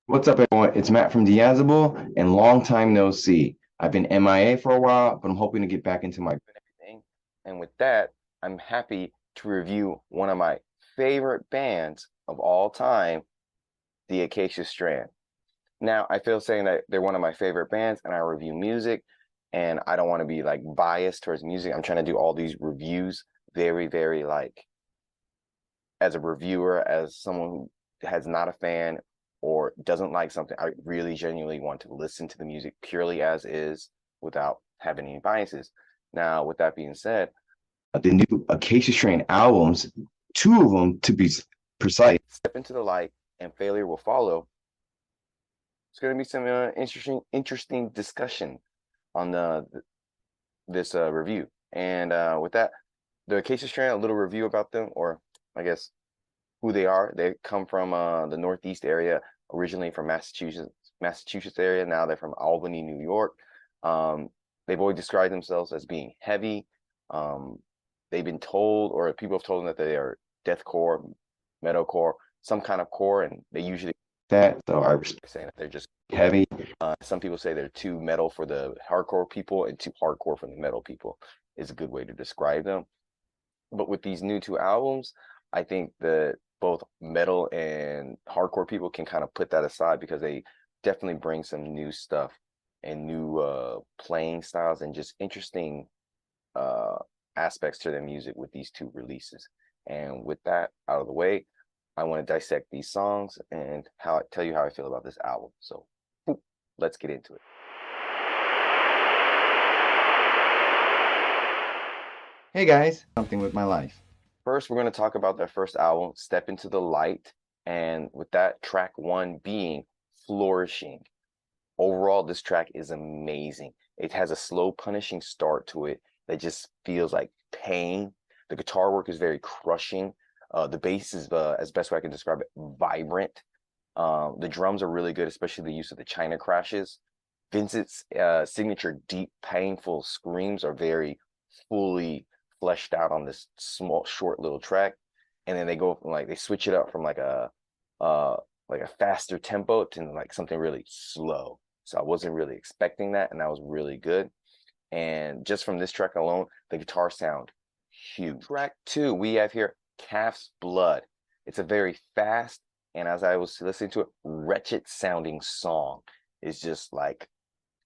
What's up, everyone? It's Matt from Diazable, and long time no see. I've been MIA for a while, but I'm hoping to get back into my Everything. And with that, I'm happy to review one of my favorite bands of all time, the Acacia Strain. Now, I feel saying that they're one of my favorite bands and I review music, and I don't want to be like biased towards music. I'm trying to do all these reviews very like as a reviewer, as someone who has not a fan or doesn't like something. I really genuinely want to listen to the music purely as is without having any biases. Now, with that being said, the new Acacia Strain albums, two of them to be precise. Step into the light and failure will follow. It's going to be some interesting discussion on this review. And with that, the Acacia Strain, a little review about them, or I guess who they are. They come from the Northeast area, originally from Massachusetts area. Now they're from Albany, New York. They've always described themselves as being heavy. They've been told, or people have told them that they are deathcore, metalcore, some kind of core, and they usually That so I respect saying that they're just heavy. some people say they're too metal for the hardcore people and too hardcore for the metal people is a good way to describe them. But with these new two albums, I think that both metal and hardcore people can kind of put that aside because they definitely bring some new stuff and new playing styles and just interesting uh, aspects to their music with these two releases. And with that out of the way, I want to dissect these songs and tell you how I feel about this album. So let's get into it. Hey guys, something with my life. First, we're going to talk about their first album, Step Into the Light. And with that, track one being Flourishing. Overall, this track is amazing. It has a slow, punishing start to it that just feels like pain. The guitar work is very crushing. The bass is, as best way I can describe it, vibrant. The drums are really good, especially the use of the China crashes. Vincent's signature deep, painful screams are very fully fleshed out on this small, short little track. And then they go from they switch it up from uh like a faster tempo to like something really slow. So I wasn't really expecting that, and that was really good. And just from this track alone, the guitar sound huge. Track two, we have here Calf's Blood. It's a very fast, and as I was listening to it, wretched sounding song. It's just like,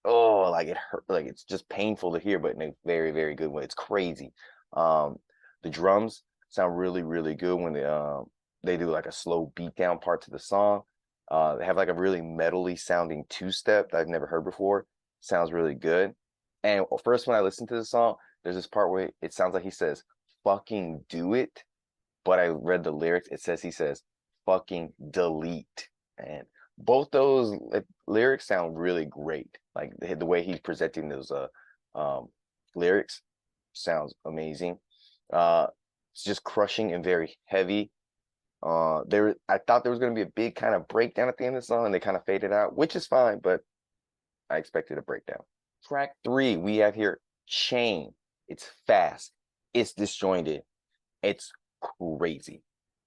oh, like it hurt, like it's just painful to hear, but in a very good way. It's crazy. Um, the drums sound really good when they do like a slow beat down part to the song. They have like a really metally sounding two step that I've never heard before. Sounds really good. And first, when I listen to the song, there's this part where it sounds like he says, fucking do it. But I read the lyrics, it says he says, fucking delete. And both those lyrics sound really great. Like the way he's presenting those um, lyrics sounds amazing. Uh, it's just crushing and very heavy. I thought there was going to be a big kind of breakdown at the end of the song, and they kind of faded out, which is fine, but I expected a breakdown. Track three, we have here Chain. It's fast, it's disjointed, it's crazy.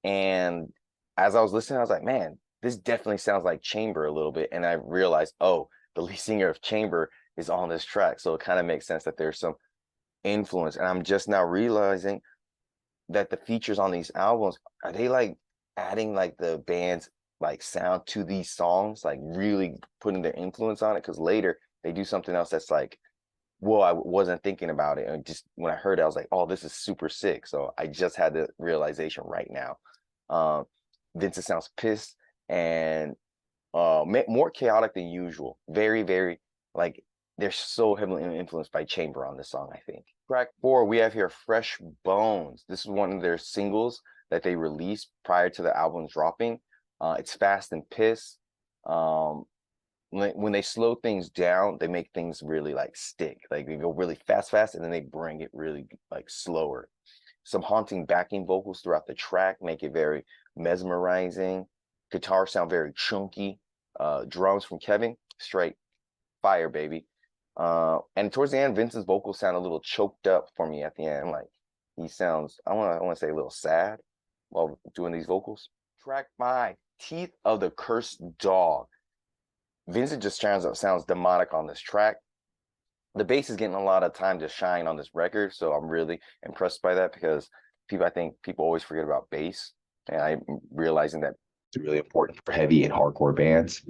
And as I was listening, I was like, man, this definitely sounds like Chamber a little bit. And I realized, oh, the lead singer of Chamber is on this track. So it kind of makes sense that there's some influence. And I'm just now realizing that the features on these albums, are they like adding like the band's like sound to these songs, like really putting their influence on it? Because later they do something else that's like, whoa, I wasn't thinking about it. And just when I heard it, I was like, oh, this is super sick. So I just had the realization right now. Um, Vincent sounds pissed and more chaotic than usual. Very like they're so heavily influenced by Chamber on this song, I think. Track four, we have here Fresh Bones. This is one of their singles that they released prior to the album dropping. It's fast and piss. Um, when they slow things down, they make things really like stick. Like they go really fast, and then they bring it really like slower. Some haunting backing vocals throughout the track make it very mesmerizing. Guitar sound very chunky. Drums from Kevin, straight fire, baby. And towards the end, Vincent's vocals sound a little choked up for me at the end. Like he sounds, I want to say a little sad while doing these vocals. Track five, Teeth of the Cursed Dog. Vincent just sounds demonic on this track. The bass is getting a lot of time to shine on this record, so I'm really impressed by that because I think people always forget about bass, and I'm realizing that It's really important for heavy and hardcore bands.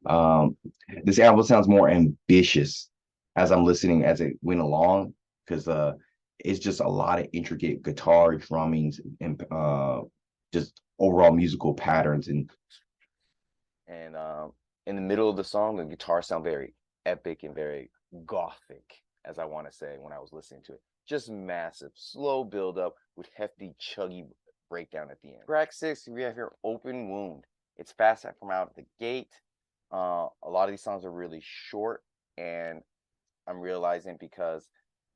Um, this album sounds more ambitious as I'm listening as it went along because it's just a lot of intricate guitar drummings and just overall musical patterns and in the middle of the song, the guitar sound very epic and very gothic, as I want to say when I was listening to it. Just massive, slow build up with hefty, chuggy breakdown at the end. Track 6, we have here Open Wound. It's fast from out of the gate. A lot of these songs are really short, and I'm realizing because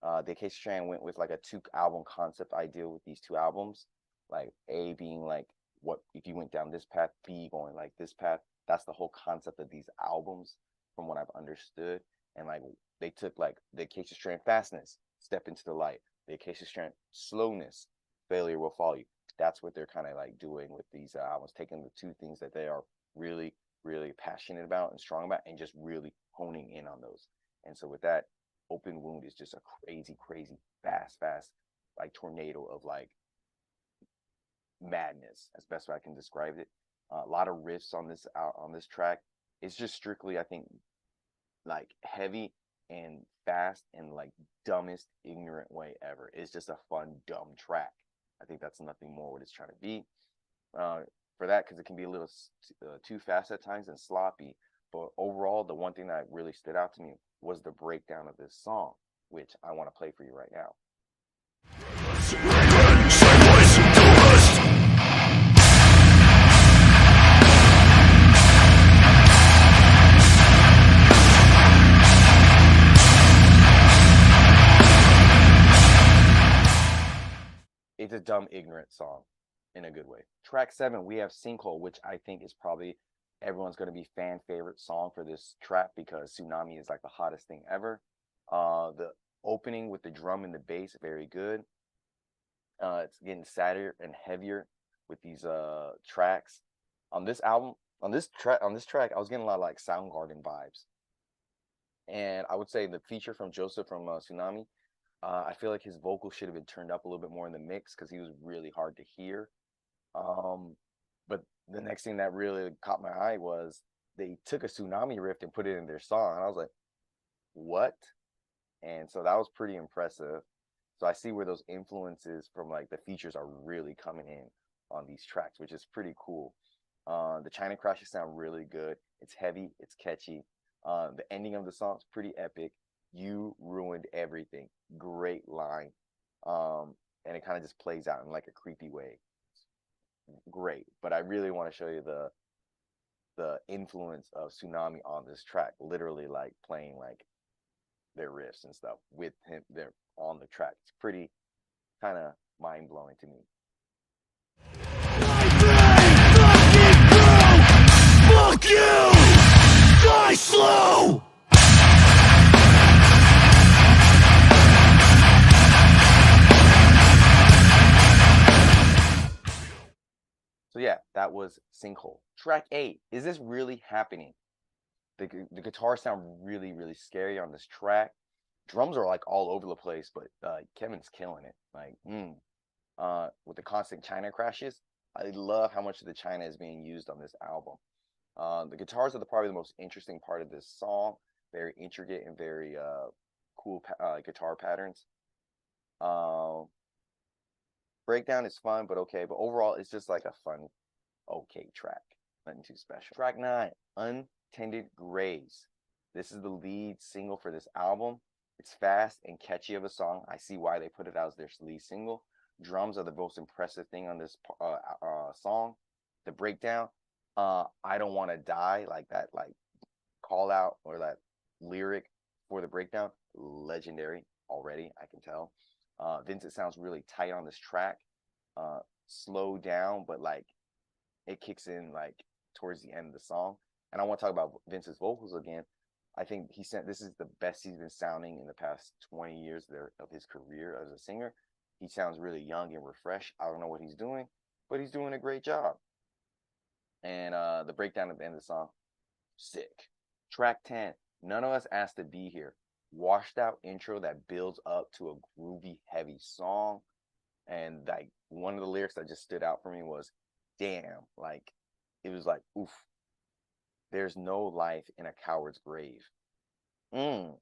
the Acacia Strain went with like a 2-album concept idea with these 2 albums, like A being like what if you went down this path, B going like this path. That's the whole concept of these albums, from what I've understood. And like they took like the Acacia Strain fastness, step into the light. The Acacia Strain slowness, failure will follow you. That's what they're kind of like doing with these albums, taking the 2 things that they are really, really passionate about and strong about, and just really honing in on those. And so with that, Open Wound is just a crazy, crazy, fast, like tornado of like madness, as best way I can describe it. A lot of riffs on this track. It's just strictly, I think, like heavy and fast and like dumbest, ignorant way ever. It's just a fun, dumb track. I think that's nothing more what it's trying to be. For that, because it can be a little too fast at times and sloppy. But overall, the one thing that really stood out to me was the breakdown of this song, which I want to play for you right now. It's a dumb, ignorant song in a good way. Track 7, we have Sinkhole, which I think is probably everyone's going to be fan favorite song for this track because Tsunami is like the hottest thing ever. The opening with the drum and the bass, very good. It's getting sadder and heavier with these tracks. On this album, on this track, I was getting a lot of like Soundgarden vibes. And I would say the feature from Joseph from Tsunami, I feel like his vocals should have been turned up a little bit more in the mix because he was really hard to hear. But the next thing that really caught my eye was they took a Tsunami riff and put it in their song. And I was like, what? And so that was pretty impressive. So I see where those influences from like the features are really coming in on these tracks, which is pretty cool. The China crashes sound really good. It's heavy, it's catchy. The ending of the song is pretty epic. You ruined everything. Great line. And it kind of just plays out in like a creepy way. Great. But I really want to show you the influence of Tsunami on this track. Literally like playing like their riffs and stuff with him there on the track. It's pretty kind of mind blowing to me. Fuck you! Die slow! So yeah, that was Sinkhole. Track 8. Is this really happening? The guitar sound really, really scary on this track. Drums are like all over the place, but Kevin's killing it. Like, with the constant China crashes, I love how much of the China is being used on this album. The guitars are probably the most interesting part of this song. Very intricate and very cool guitar patterns. Breakdown is fun, but okay. But overall, it's just like a fun, okay track. Nothing too special. Track 9, Untended Graves. This is the lead single for this album. It's fast and catchy of a song. I see why they put it out as their lead single. Drums are the most impressive thing on this song. The breakdown, I don't want to die, like that, like call out or that lyric for the breakdown, legendary already. I can tell. Vincent sounds really tight on this track. Slow down, but like it kicks in like towards the end of the song. And I want to talk about Vince's vocals again. I think he said this is the best he's been sounding in the past 20 years of his career as a singer. He sounds really young and refreshed. I don't know what he's doing, but he's doing a great job. And the breakdown at the end of the song, sick. Track 10, none of us asked to be here. Washed out intro that builds up to a groovy, heavy song. And like one of the lyrics that just stood out for me was, damn, like it was like, oof, there's no life in a coward's grave. Overall,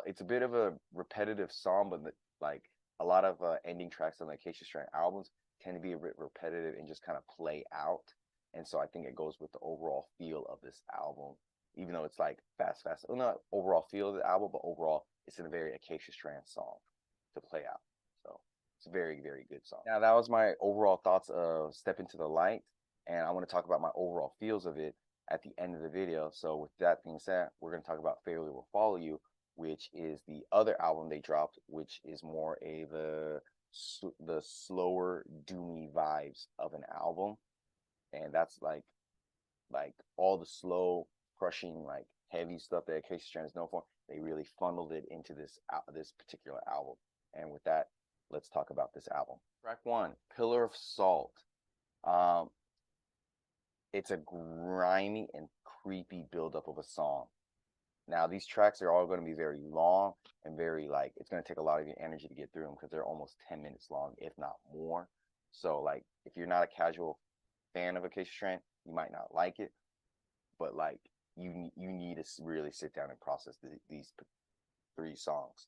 it's a bit of a repetitive song, but like a lot of ending tracks on the Acacia Strain albums tend to be a bit repetitive and just kind of play out. And so I think it goes with the overall feel of this album, even though it's like fast. Well, not overall feel of the album, but overall it's a very Acacia Strain song to play out. So it's a very, very good song. Now that was my overall thoughts of Step Into the Light, and I want to talk about my overall feels of it at the end of the video. So with that being said, we're going to talk about Failure Will Follow You, which is the other album they dropped, which is more the slower, doomy vibes of an album. And that's like all the slow, crushing, like heavy stuff that Acacia Strain is known for. They really funneled it into this particular album. And with that, let's talk about this album. Track 1, Pillar of Salt. It's a grimy and creepy buildup of a song. Now, these tracks are all going to be very long and very like, it's going to take a lot of your energy to get through them because they're almost 10 minutes long, if not more. So like, if you're not a casual fan of Acacia Strain, you might not like it, but like you need to really sit down and process these 3 songs.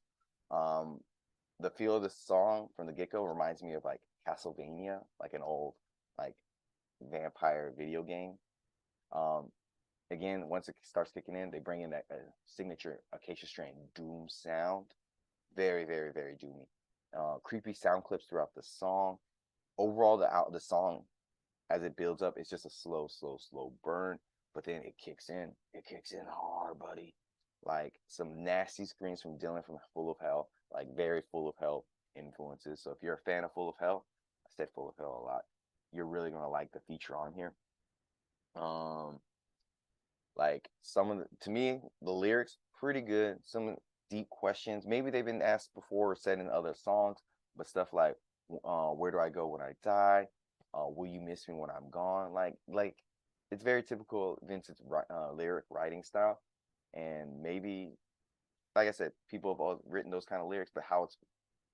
The feel of the song from the get-go reminds me of like Castlevania, like an old like vampire video game. Again, once it starts kicking in, they bring in that signature Acacia Strain doom sound. Very, very, very doomy. Creepy sound clips throughout the song. Overall, the song as it builds up, it's just a slow burn. But then it kicks in. It kicks in hard, buddy. Like some nasty screams from Dylan from Full of Hell, like very Full of Hell influences. So if you're a fan of Full of Hell, I said Full of Hell a lot, you're really gonna like the feature on here. Like to me, the lyrics pretty good. Some deep questions. Maybe they've been asked before or said in other songs, but stuff like, where do I go when I die? Will you miss me when I'm gone? Like it's very typical Vincent's lyric writing style. And maybe, like I said, people have all written those kind of lyrics, but how it's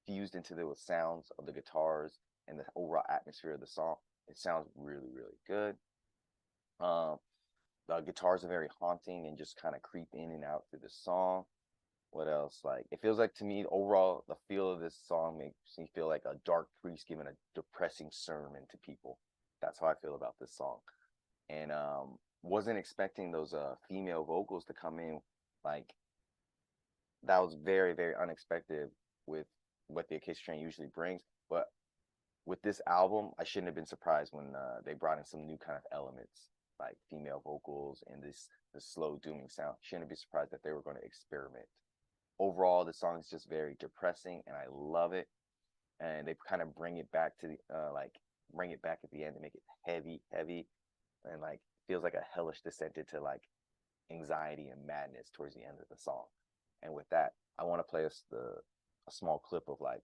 fused into the sounds of the guitars and the overall atmosphere of the song, it sounds really, really good. The guitars are very haunting and just kind of creep in and out through the song. What else? Like, it feels like to me, overall, the feel of this song makes me feel like a dark priest giving a depressing sermon to people. That's how I feel about this song. And wasn't expecting those female vocals to come in. Like, that was very, very unexpected with what the Acacia Strain usually brings. But with this album, I shouldn't have been surprised when they brought in some new kind of elements, like female vocals and the slow dooming sound. Shouldn't be surprised that they were going to experiment. Overall, the song is just very depressing, and I love it. And they kind of bring it back to the bring it back at the end to make it heavy, and like feels like a hellish descent into like anxiety and madness towards the end of the song. And with that, I want to play a small clip of like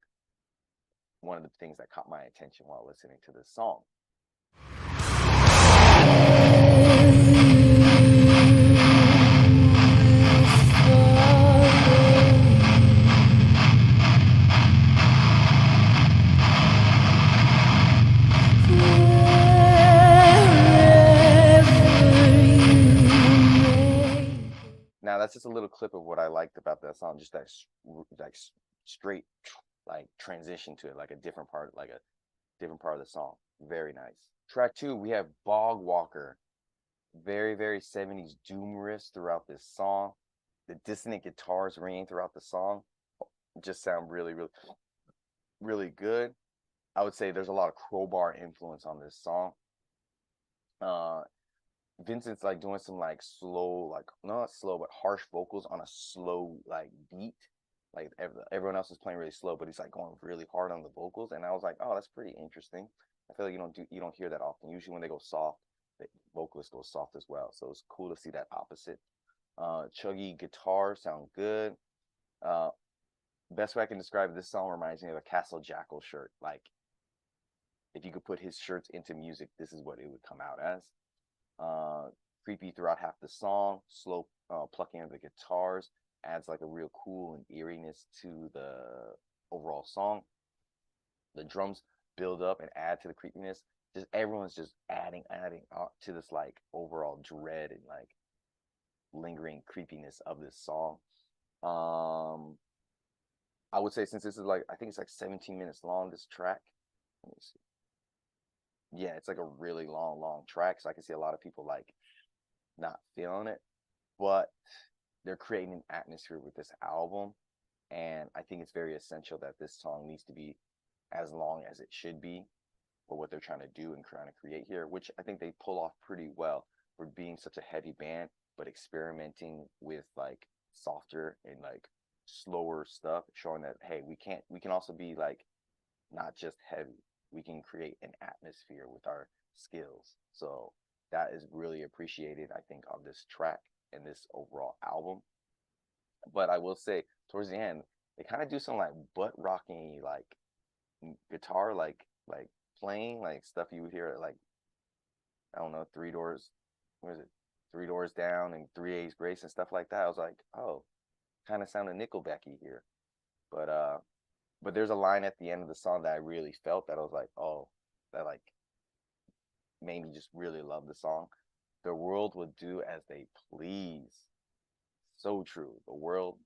one of the things that caught my attention while listening to this song. Now that's just a little clip of what I liked about that song, just that like straight like transition to it, like a different part of the song. Very nice. Track 2, we have Bog Walker. Very, very 70s doom riffs throughout this song. The dissonant guitars ringing throughout the song just sound really, really, really good. I would say there's a lot of crowbar influence on this song. Vincent's like doing some like slow, like not slow, but harsh vocals on a slow like beat. Like everyone else is playing really slow, but he's like going really hard on the vocals. And I was like, oh, that's pretty interesting. I feel like you don't hear that often. Usually when they go soft, the vocalist goes soft as well. So it's cool to see that opposite. Chuggy guitars sound good. Best way I can describe it, this song reminds me of a Castle Jackal shirt. Like if you could put his shirts into music, this is what it would come out as. creepy throughout half the song. Slow plucking of the guitars adds like a real cool and eeriness to the overall song. The drums build up and add to the creepiness. Just everyone's just adding to this like overall dread and like lingering creepiness of this song. Um, I would say since this is like I think it's like 17 minutes long, this track. Let me see. Yeah, it's like a really long track. So I can see a lot of people like not feeling it, but they're creating an atmosphere with this album. And I think it's very essential that this song needs to be as long as it should be for what they're trying to do and trying to create here, which I think they pull off pretty well for being such a heavy band, but experimenting with like softer and like slower stuff, showing that hey, we can also be like not just heavy. We can create an atmosphere with our skills. So that is really appreciated, I think, on this track and this overall album. But I will say, towards the end, they kind of do some like butt rocking, like guitar, like playing, like stuff you would hear at like I don't know, Three Doors, what is it? Three Doors Down and 3/8 Grace and stuff like that. I was like, oh, kind of sounded Nickelbacky here. But but there's a line at the end of the song that I really felt that I was like, oh, that like made me just really love the song. The world will do as they please. So true. The world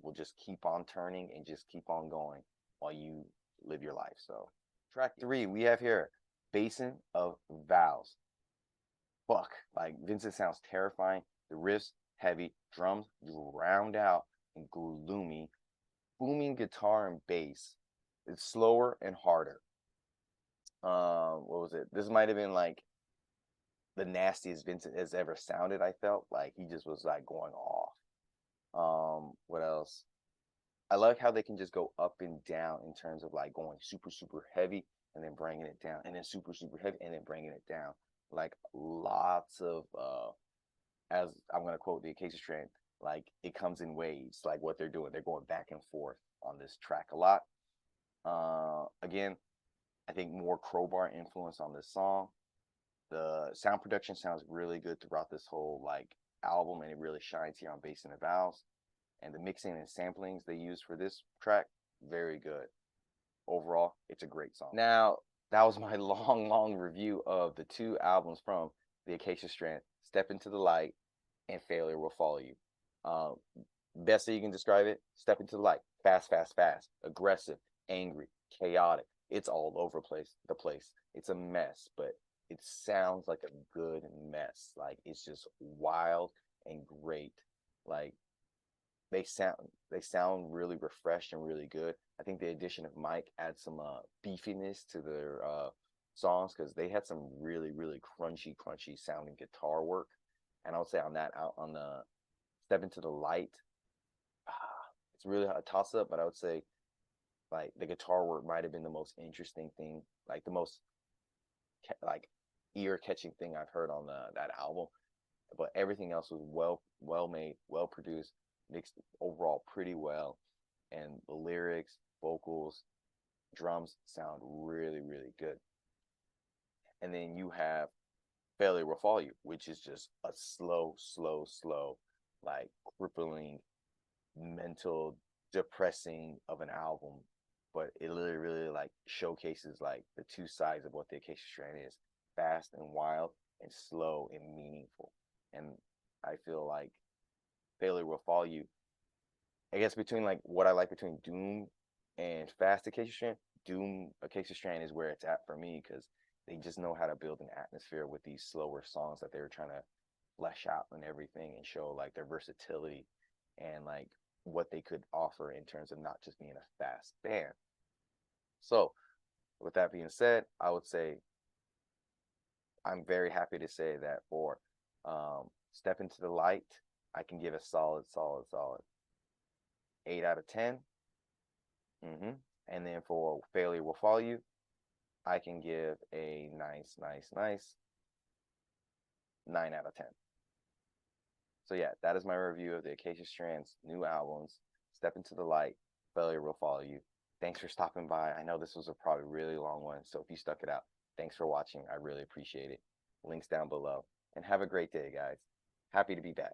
will just keep on turning and just keep on going while you live your life. So, track 3, we have here Basin of Vows. Fuck. Like, Vincent sounds terrifying. The riffs, heavy, drums drowned out and gloomy, booming guitar and bass. It's slower and harder. What was it? This might have been like the nastiest Vincent has ever sounded. I felt like he just was like going off. What else? I like how they can just go up and down in terms of like going super heavy and then bringing it down, and then super heavy and then bringing it down. Like lots of as I'm gonna quote the Acacia Strain, like it comes in waves. Like what they're doing, they're going back and forth on this track a lot. Again, I think more crowbar influence on this song. The sound production sounds really good throughout this whole like album, and it really shines here on Basin and Vows. And the mixing and samplings they use for this track, very good. Overall, it's a great song. Now, that was my long review of the 2 albums from the Acacia Strain, Step Into the Light and Failure Will Follow You. Best that you can describe it, Step Into the Light, fast, aggressive, angry, chaotic. It's all over the place. It's a mess, but it sounds like a good mess. Like it's just wild and great. Like they sound really refreshed and really good. I think the addition of Mike adds some beefiness to their songs because they had some really crunchy sounding guitar work. And I would say on the Step Into the Light, it's really a toss up, but I would say like the guitar work might have been the most interesting thing, like the most like ear catching thing I've heard on that album. But everything else was well made, well produced, mixed overall pretty well, and the lyrics, vocals, drums sound really good. And then you have Failure Will Follow You, which is just a slow, like crippling, mental, depressing of an album. But it really like showcases like the 2 sides of what the Acacia Strain is: fast and wild, and slow and meaningful. And I feel like Failure Will Follow You, I guess between like what I like between Doom and Fast Acacia Strain, Doom Acacia Strain is where it's at for me because they just know how to build an atmosphere with these slower songs that they were trying to flesh out and everything and show like their versatility and like what they could offer in terms of not just being a fast band. So with that being said, I would say I'm very happy to say that for Step Into the Light, I can give a solid 8 out of 10. And then for Failure Will Follow You, I can give a nice 9 out of 10. So yeah, that is my review of the Acacia Strain's new albums, Step Into the Light, Failure Will Follow You. Thanks for stopping by. I know this was a probably really long one, so if you stuck it out, thanks for watching. I really appreciate it. Links down below. and have a great day, guys. Happy to be back.